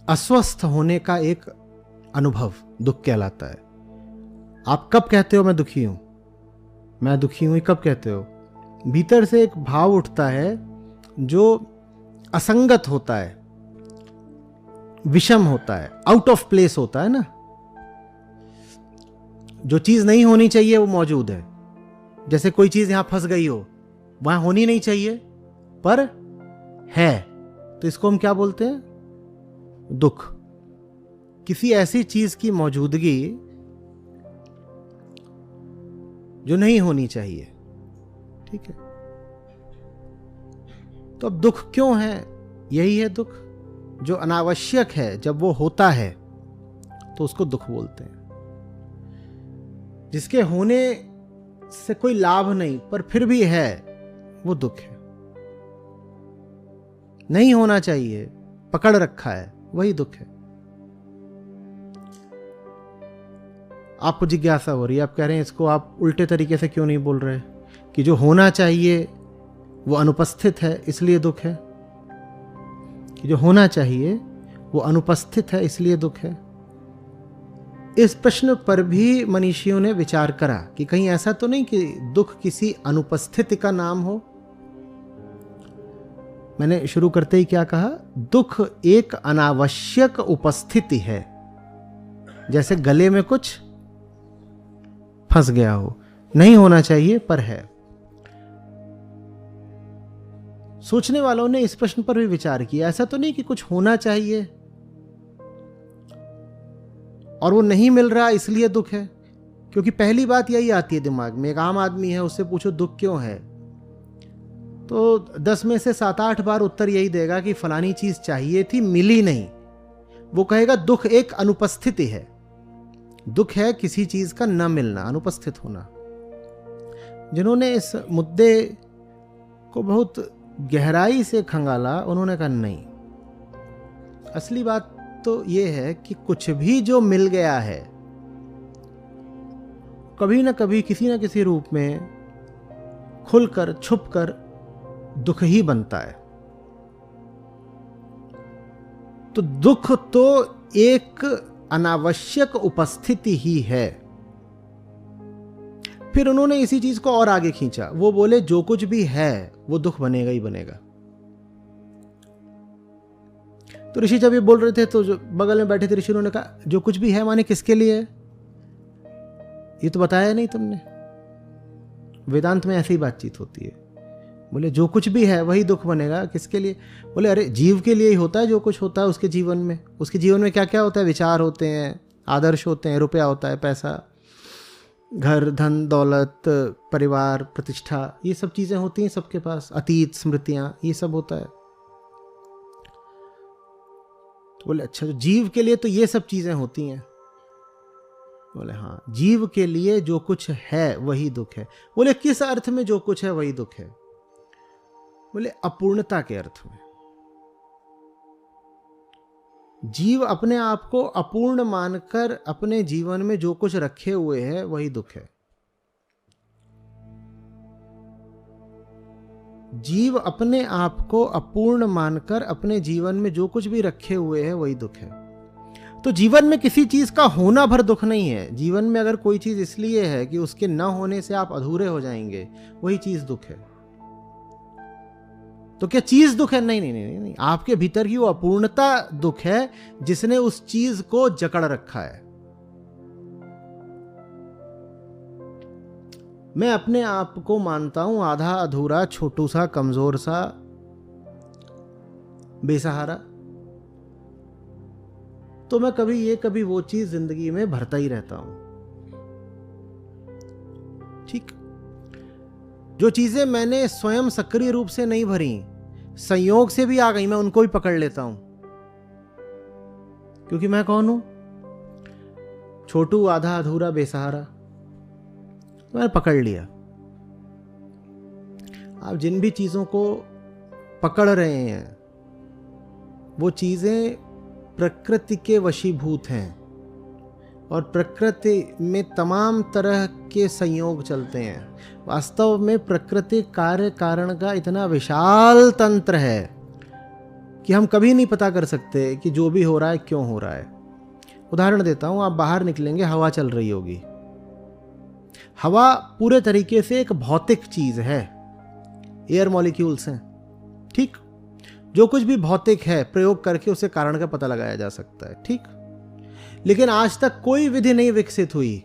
अस्वस्थ होने का एक अनुभव दुख कहलाता है। आप कब कहते हो मैं दुखी हूं, मैं दुखी हूं, कब कहते हो? भीतर से एक भाव उठता है जो असंगत होता है, विषम होता है, आउट ऑफ प्लेस होता है ना। जो चीज नहीं होनी चाहिए वो मौजूद है। जैसे कोई चीज यहां फंस गई हो, वहां होनी नहीं चाहिए पर है, तो इसको हम क्या बोलते हैं? दुख। किसी ऐसी चीज की मौजूदगी जो नहीं होनी चाहिए, ठीक है। तो अब दुख क्यों है? यही है दुख, जो अनावश्यक है। जब वो होता है तो उसको दुख बोलते हैं। जिसके होने से कोई लाभ नहीं पर फिर भी है, वो दुख है। नहीं होना चाहिए, पकड़ रखा है, वही दुख है। आपको जिज्ञासा हो रही है, आप कह रहे हैं इसको आप उल्टे तरीके से क्यों नहीं बोल रहे कि जो होना चाहिए वो अनुपस्थित है इसलिए दुख है, कि जो होना चाहिए वो अनुपस्थित है इसलिए दुख है। इस प्रश्न पर भी मनीषियों ने विचार करा कि कहीं ऐसा तो नहीं कि दुख किसी अनुपस्थिति का नाम हो। मैंने शुरू करते ही क्या कहा? दुख एक अनावश्यक उपस्थिति है, जैसे गले में कुछ फंस गया हो, नहीं होना चाहिए पर है। सोचने वालों ने इस प्रश्न पर भी विचार किया, ऐसा तो नहीं कि कुछ होना चाहिए और वो नहीं मिल रहा इसलिए दुख है। क्योंकि पहली बात यही आती है दिमाग में। एक आम आदमी है, उससे पूछो दुख क्यों है, तो 10 में से 7-8 बार उत्तर यही देगा कि फलानी चीज चाहिए थी, मिली नहीं। वो कहेगा दुख एक अनुपस्थिति है। दुख है किसी चीज का न मिलना, अनुपस्थित होना। जिन्होंने इस मुद्दे को बहुत गहराई से खंगाला, उन्होंने कहा नहीं, असली बात तो यह है कि कुछ भी जो मिल गया है कभी ना कभी किसी ना किसी रूप में खुलकर छुपकर दुख ही बनता है। तो दुख तो एक अनावश्यक उपस्थिति ही है। फिर उन्होंने इसी चीज को और आगे खींचा। वो बोले जो कुछ भी है वो दुख बनेगा ही बनेगा। तो ऋषि जब ये बोल रहे थे तो जो बगल में बैठे थे ऋषि, उन्होंने कहा जो कुछ भी है माने किसके लिए है? ये तो बताया नहीं तुमने। वेदांत में ऐसी ही बातचीत होती है। बोले जो कुछ भी है वही दुख बनेगा, किसके लिए? बोले अरे जीव के लिए ही होता है जो कुछ होता है उसके जीवन में। उसके जीवन में क्या क्या होता है? विचार होते हैं, आदर्श होते हैं, रुपया होता है, पैसा, घर, धन, दौलत, परिवार, प्रतिष्ठा, ये सब चीजें होती हैं सबके पास। अतीत, स्मृतियां, ये सब होता है। तो बोले अच्छा, जीव के लिए तो ये सब चीजें होती हैं। बोले हाँ, जीव के लिए जो कुछ है वही दुख है। बोले किस अर्थ में जो कुछ है वही दुख है? बोले अपूर्णता के अर्थ में। जीव अपने आप को अपूर्ण मानकर अपने जीवन में जो कुछ रखे हुए है वही दुख है। जीव अपने आप को अपूर्ण मानकर अपने जीवन में जो कुछ भी रखे हुए है वही दुख है। तो जीवन में किसी चीज का होना भर दुख नहीं है। जीवन में अगर कोई चीज इसलिए है कि उसके न होने से आप अधूरे हो जाएंगे, वही चीज दुख है। तो क्या चीज दुख है? नहीं नहीं नहीं नहीं, आपके भीतर की वो अपूर्णता दुख है जिसने उस चीज को जकड़ रखा है। मैं अपने आप को मानता हूं आधा अधूरा, छोटू सा, कमजोर सा, बेसहारा। तो मैं कभी ये कभी वो चीज जिंदगी में भरता ही रहता हूं। ठीक, जो चीजें मैंने स्वयं सक्रिय रूप से नहीं भरी, संयोग से भी आ गई, मैं उनको भी पकड़ लेता हूं। क्योंकि मैं कौन हूं? छोटू, आधा अधूरा, बेसहारा। मैंने पकड़ लिया। आप जिन भी चीजों को पकड़ रहे हैं वो चीजें प्रकृति के वशीभूत हैं, और प्रकृति में तमाम तरह के संयोग चलते हैं। वास्तव में प्रकृति कार्य कारण का इतना विशाल तंत्र है कि हम कभी नहीं पता कर सकते कि जो भी हो रहा है क्यों हो रहा है। उदाहरण देता हूं, आप बाहर निकलेंगे, हवा चल रही होगी। हवा पूरे तरीके से एक भौतिक चीज है, एयर मॉलिक्यूल्स हैं, ठीक। जो कुछ भी भौतिक है प्रयोग करके उससे कारण का पता लगाया जा सकता है, ठीक। लेकिन आज तक कोई विधि नहीं विकसित हुई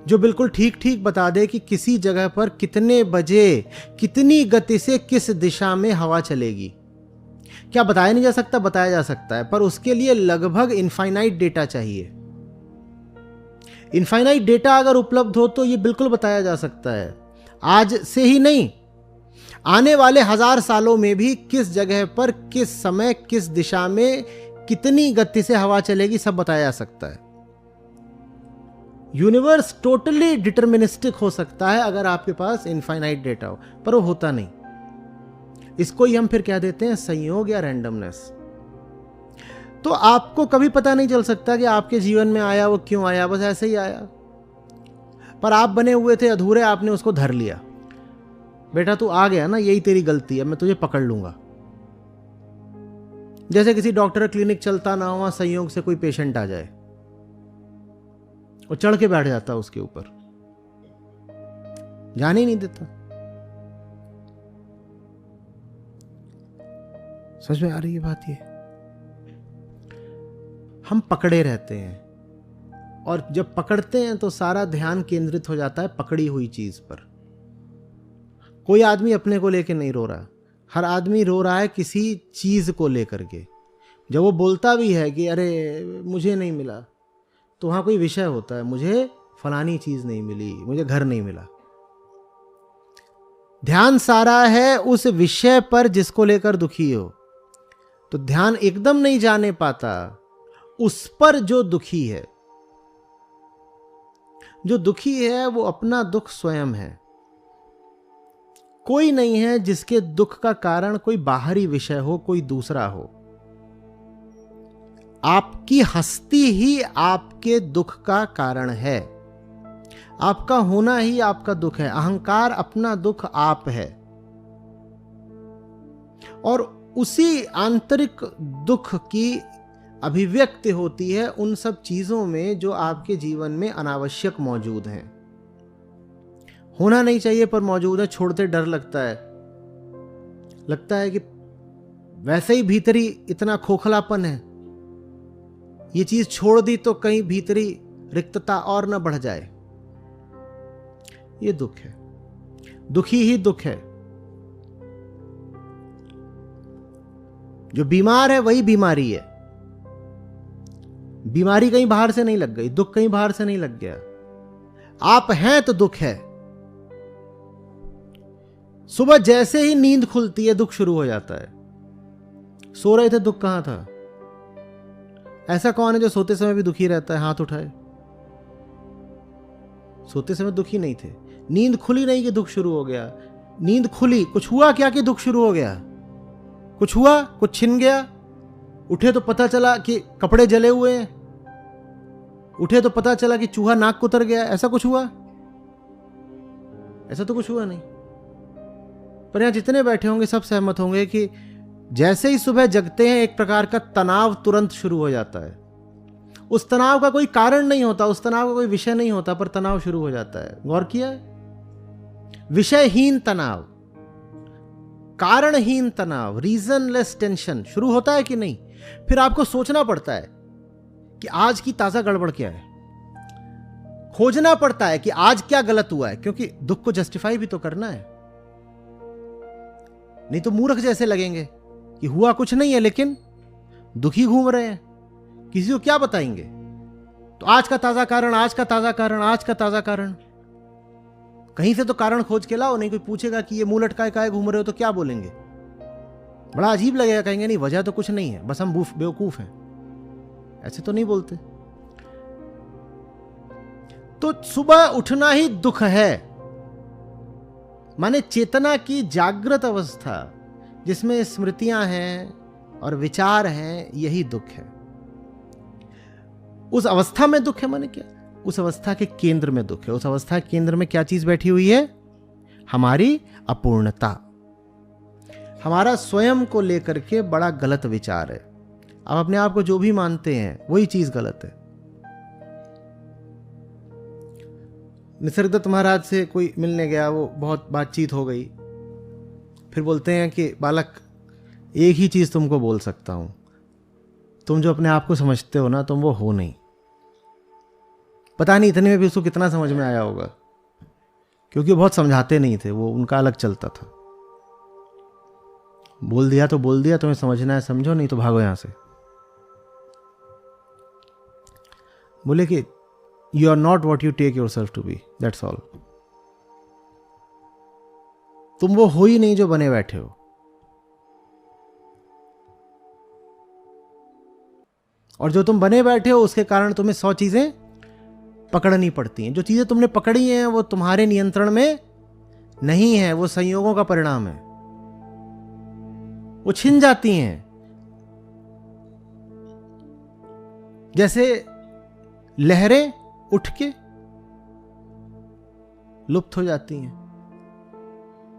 जो बिल्कुल ठीक ठीक बता दे कि किसी जगह पर कितने बजे कितनी गति से किस दिशा में हवा चलेगी। क्या बताया नहीं जा सकता? बताया जा सकता है, पर उसके लिए लगभग इनफाइनाइट डेटा चाहिए। इनफाइनाइट डेटा अगर उपलब्ध हो तो यह बिल्कुल बताया जा सकता है। आज से ही नहीं, आने वाले 1000 सालों में भी किस जगह पर किस समय किस दिशा में कितनी गति से हवा चलेगी सब बताया जा सकता है। यूनिवर्स टोटली डिटर्मिनिस्टिक हो सकता है अगर आपके पास इनफाइनाइट डेटा हो, पर वो होता नहीं। इसको ही हम फिर कह देते हैं संयोग या रैंडमनेस। तो आपको कभी पता नहीं चल सकता कि आपके जीवन में आया वो क्यों आया, बस ऐसे ही आया। पर आप बने हुए थे अधूरे, आपने उसको धर लिया। बेटा तू आ गया ना, यही तेरी गलती है, मैं तुझे पकड़ लूंगा। जैसे किसी डॉक्टर का क्लिनिक चलता ना हो, संयोग से कोई पेशेंट आ जाए और चढ़ के बैठ जाता है उसके ऊपर, जाने ही नहीं देता। समझ में आ रही है बात? ये हम पकड़े रहते हैं और जब पकड़ते हैं तो सारा ध्यान केंद्रित हो जाता है पकड़ी हुई चीज पर। कोई आदमी अपने को लेकर नहीं रो रहा, हर आदमी रो रहा है किसी चीज को लेकर के। जब वो बोलता भी है कि अरे मुझे नहीं मिला, तो वहां कोई विषय होता है, मुझे फलानी चीज नहीं मिली, मुझे घर नहीं मिला। ध्यान सारा है उस विषय पर जिसको लेकर दुखी हो, तो ध्यान एकदम नहीं जाने पाता उस पर जो दुखी है। जो दुखी है वो अपना दुख स्वयं है। कोई नहीं है जिसके दुख का कारण कोई बाहरी विषय हो, कोई दूसरा हो। आपकी हस्ती ही आपके दुख का कारण है। आपका होना ही आपका दुख है। अहंकार अपना दुख आप है, और उसी आंतरिक दुख की अभिव्यक्ति होती है उन सब चीजों में जो आपके जीवन में अनावश्यक मौजूद हैं। होना नहीं चाहिए पर मौजूद है, छोड़ते डर लगता है। लगता है कि वैसे ही भीतरी इतना खोखलापन है, ये चीज छोड़ दी तो कहीं भीतरी रिक्तता और न बढ़ जाए। ये दुख है, दुखी ही दुख है। जो बीमार है वही बीमारी है। बीमारी कहीं बाहर से नहीं लग गई, दुख कहीं बाहर से नहीं लग गया। आप हैं तो दुख है। सुबह जैसे ही नींद खुलती है दुख शुरू हो जाता है। सो रहे थे, दुख कहां था? ऐसा कौन है जो सोते समय भी दुखी रहता है? हाथ उठाए। सोते समय दुखी नहीं थे, नींद खुली नहीं कि दुख शुरू हो गया। नींद खुली, कुछ हुआ क्या कि दुख शुरू हो गया? कुछ हुआ? कुछ छिन गया? उठे तो पता चला कि कपड़े जले हुए हैं, उठे तो पता चला कि चूहा नाक उतर गया। ऐसा कुछ हुआ? ऐसा तो कुछ हुआ नहीं। पर यहां जितने बैठे होंगे सब सहमत होंगे कि जैसे ही सुबह जगते हैं एक प्रकार का तनाव तुरंत शुरू हो जाता है। उस तनाव का कोई कारण नहीं होता, उस तनाव का कोई विषय नहीं होता, पर तनाव शुरू हो जाता है। गौर किया है? विषयहीन तनाव, कारणहीन तनाव, रीजनलेस टेंशन शुरू होता है कि नहीं? फिर आपको सोचना पड़ता है कि आज की ताजा गड़बड़ क्या है, खोजना पड़ता है कि आज क्या गलत हुआ है, क्योंकि दुख को जस्टिफाई भी तो करना है। नहीं तो मूर्ख जैसे लगेंगे कि हुआ कुछ नहीं है लेकिन दुखी घूम रहे हैं, किसी को क्या बताएंगे? तो आज का ताजा कारण, आज का ताजा कारण, आज का ताजा कारण, कहीं से तो कारण खोज के लाओ। नहीं कोई पूछेगा कि ये मुंह लटकाए काहे घूम रहे हो, तो क्या बोलेंगे? बड़ा अजीब लगेगा, कहेंगे नहीं वजह तो कुछ नहीं है, बस हम बेवकूफ हैं। ऐसे तो नहीं बोलते। तो सुबह उठना ही दुख है, माने चेतना की जागृत अवस्था जिसमें स्मृतियां हैं और विचार हैं, यही दुख है। उस अवस्था में दुख है, माने क्या? उस अवस्था के केंद्र में दुख है। उस अवस्था के केंद्र में क्या चीज बैठी हुई है? हमारी अपूर्णता। हमारा स्वयं को लेकर के बड़ा गलत विचार है। आप अपने आप को जो भी मानते हैं वही चीज गलत है। निसर्गदत्त महाराज से कोई मिलने गया, वो बहुत बातचीत हो गई। फिर बोलते हैं कि बालक, एक ही चीज तुमको बोल सकता हूं, तुम जो अपने आप को समझते हो ना, तुम वो हो नहीं। पता नहीं इतने में भी उसको कितना समझ में आया होगा, क्योंकि वो बहुत समझाते नहीं थे, वो उनका अलग चलता था। बोल दिया तो बोल दिया, तुम्हें समझना है समझो, नहीं तो भागो यहां से। बोले कि you are not what you take yourself to be, that's all. तुम वो हो ही नहीं जो बने बैठे हो। और जो तुम बने बैठे हो उसके कारण तुम्हें 100 चीजें पकड़नी पड़ती हैं। जो चीजें तुमने पकड़ी हैं वो तुम्हारे नियंत्रण में नहीं है, वो संयोगों का परिणाम है, वो छिन जाती हैं। जैसे लहरें उठ के लुप्त हो जाती हैं,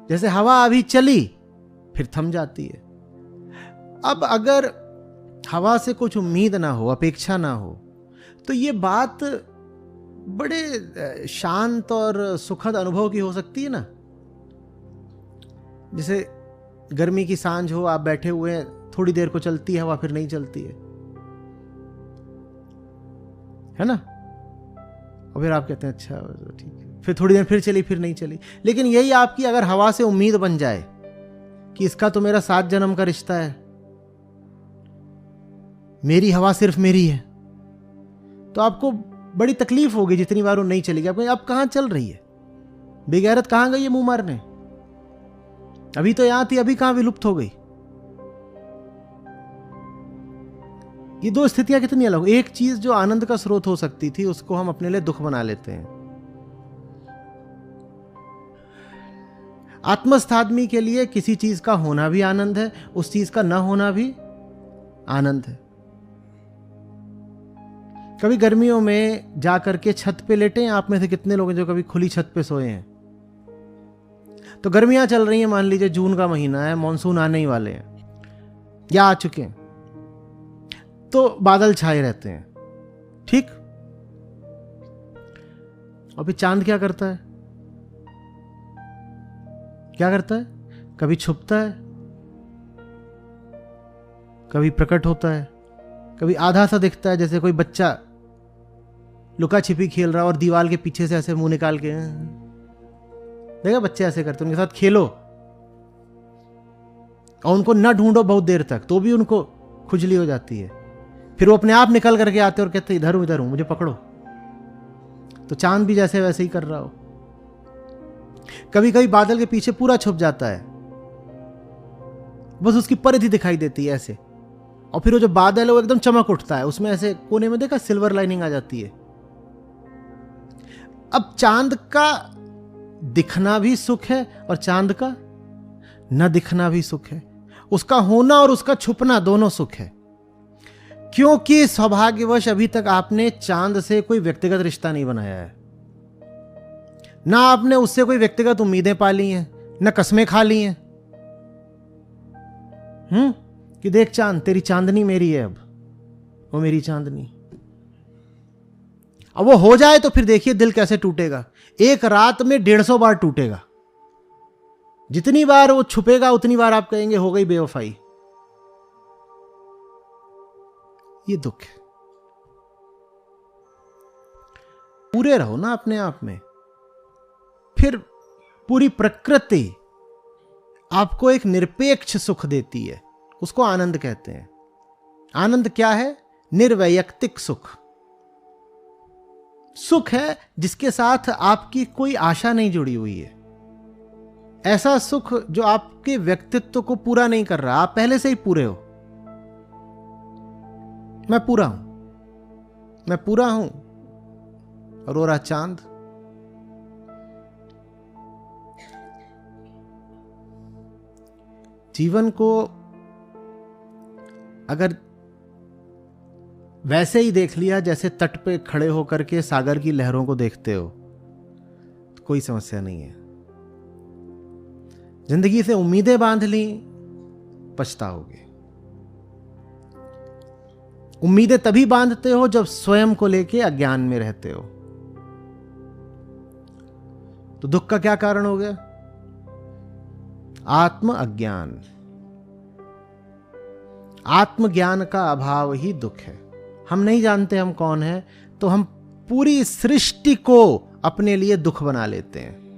जैसे हवा अभी चली फिर थम जाती है। अब अगर हवा से कुछ उम्मीद ना हो, अपेक्षा ना हो, तो ये बात बड़े शांत और सुखद अनुभव की हो सकती है ना। जैसे गर्मी की सांझ हो, आप बैठे हुए हैं, थोड़ी देर को चलती है हवा, फिर नहीं चलती है ना। और फिर आप कहते हैं अच्छा ठीक है, फिर थोड़ी देर फिर चली, फिर नहीं चली। लेकिन यही आपकी अगर हवा से उम्मीद बन जाए कि इसका तो मेरा 7 जन्म का रिश्ता है, मेरी हवा सिर्फ मेरी है, तो आपको बड़ी तकलीफ होगी जितनी बार वो नहीं चलेगी। आपको अब कहां चल रही है, बेगैरत कहां गई है मुंह मारने, अभी तो यहां थी, अभी कहां विलुप्त हो गई। ये दो स्थितियां कितनी अलग। एक चीज जो आनंद का स्रोत हो सकती थी, उसको हम अपने लिए दुख बना लेते हैं। आत्मस्थ आदमी के लिए किसी चीज का होना भी आनंद है, उस चीज का न होना भी आनंद है। कभी गर्मियों में जाकर के छत पे लेटे हैं, आप में से कितने लोग हैं जो कभी खुली छत पे सोए हैं। तो गर्मियां चल रही हैं, मान लीजिए जून का महीना है, मॉनसून आने ही वाले हैं या आ चुके हैं, तो बादल छाए रहते हैं, ठीक। और फिर चांद क्या करता है, क्या करता है, कभी छुपता है, कभी प्रकट होता है, कभी आधा सा दिखता है, जैसे कोई बच्चा लुका छिपी खेल रहा और दीवार के पीछे से ऐसे मुंह निकाल के, देखा बच्चे ऐसे करते, उनके साथ खेलो और उनको न ढूंढो बहुत देर तक, तो भी उनको खुजली हो जाती है। फिर वो अपने आप निकल करके आते और कहते इधर हूं मुझे पकड़ो। तो चांद भी जैसे वैसे ही कर रहा हो। कभी कभी बादल के पीछे पूरा छुप जाता है, बस उसकी परिधि दिखाई देती है ऐसे, और फिर वो जो बादल है वो एकदम चमक उठता है, उसमें ऐसे कोने में देखा सिल्वर लाइनिंग आ जाती है। अब चांद का दिखना भी सुख है और चांद का न दिखना भी सुख है, उसका होना और उसका छुपना दोनों सुख है। क्योंकि सौभाग्यवश अभी तक आपने चांद से कोई व्यक्तिगत रिश्ता नहीं बनाया है, ना आपने उससे कोई व्यक्तिगत उम्मीदें पाली हैं, न कस्में खा ली हैं। कि देख चांद, तेरी चांदनी मेरी है, अब वो मेरी चांदनी। अब वो हो जाए तो फिर देखिए दिल कैसे टूटेगा। एक रात में 150 बार टूटेगा। जितनी बार वो छुपेगा उतनी बार आप कहेंगे हो गई बेवफाई। ये दुख है। पूरे रहो ना अपने आप में, फिर पूरी प्रकृति आपको एक निरपेक्ष सुख देती है, उसको आनंद कहते हैं। आनंद क्या है? निर्वैयक्तिक सुख। सुख है जिसके साथ आपकी कोई आशा नहीं जुड़ी हुई है। ऐसा सुख जो आपके व्यक्तित्व को पूरा नहीं कर रहा, आप पहले से ही पूरे हो। मैं पूरा हूं, मैं पूरा हूं। और वो रहा चांद। जीवन को अगर वैसे ही देख लिया जैसे तट पे खड़े होकर के सागर की लहरों को देखते हो, तो कोई समस्या नहीं है। जिंदगी से उम्मीदें बांध ली पछताओगे। उम्मीदें तभी बांधते हो जब स्वयं को लेके अज्ञान में रहते हो। तो दुख का क्या कारण हो गया? आत्म अज्ञान। आत्मज्ञान का अभाव ही दुख है। हम नहीं जानते हम कौन हैं, तो हम पूरी सृष्टि को अपने लिए दुख बना लेते हैं।